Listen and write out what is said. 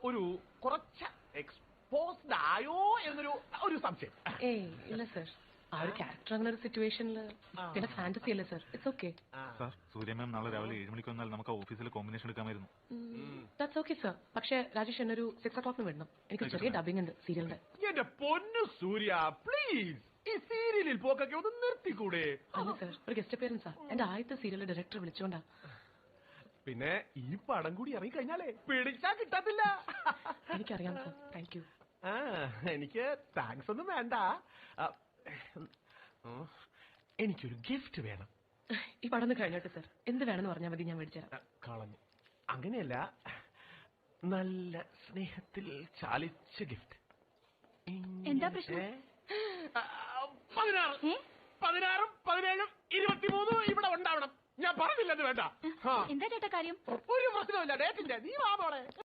ഒരു കുറച്ച് എക്സ്പോസ്ഡ് ആയോ എന്നൊരു സംശയം. ഏയ് ഇല്ല സർ, ആ ഒരു ക്യാരക്ടർ അങ്ങനെ ഒരു സിറ്റുവേഷനില് പിന്നെ ഫാന്റസി അല്ലേ sir. It's okay sir. Surya ma'am നാളെ രാവിലെ 7 മണിക്ക് വന്നാൽ നമുക്ക് ഓഫീസിൽ കോമ്പിനേഷൻ എടുക്കാമായിരുന്നു. That's okay sir. പക്ഷെ രാജേഷ് എന്നൊരു 6 o'clock വിടണം. എനിക്ക് ചെറിയ ഡബിംഗ് ഉണ്ട് സീരിയലിന്റെ. എന്റെ പൊന്നു സൂര്യ, പ്ലീസ് ഈ സീരിയലിൽ പോക്കൊക്കെ ഒന്ന് നിർത്തിക്കൂടെ? അല്ല സർ, ഒരു ഗസ്റ്റ് അപ്പിയറൻസാ. എന്റെ ആദ്യത്തെ സീരിയലിലെ ഡയറക്ടർ വിളിച്ചോണ്ടാ. പിന്നെ ഈ പടം കൂടി ഇറങ്ങി കഴിഞ്ഞാലേ പിടിച്ചാ കിട്ടത്തില്ല. എനിക്കറിയാം സർ. Thank you. എനിക്ക് താങ്ക്സ് ഒന്നും വേണ്ട. എനിക്കൊരു ഗിഫ്റ്റ് വേണം. ഈ പടം ഒന്ന് കഴിഞ്ഞോട്ടെ സർ. എന്ത് വേണമെന്ന് പറഞ്ഞാൽ മതി, ഞാൻ മേടിച്ചുതരാം. കളഞ്ഞു. അങ്ങനെയല്ല, നല്ല സ്നേഹത്തിൽ ചാലിച്ച ഗിഫ്റ്റ്. എന്താ പ്രശ്നം? 16, 17, 23 ഇവിടെ ഉണ്ടാവണം. ഞാൻ പറഞ്ഞില്ലെന്ന് വേണ്ട. എന്താ ചേട്ടാ കാര്യം? ഒരു പ്രശ്നമില്ല, ഡേറ്റിന്റെ. നീ വാ മോളെ.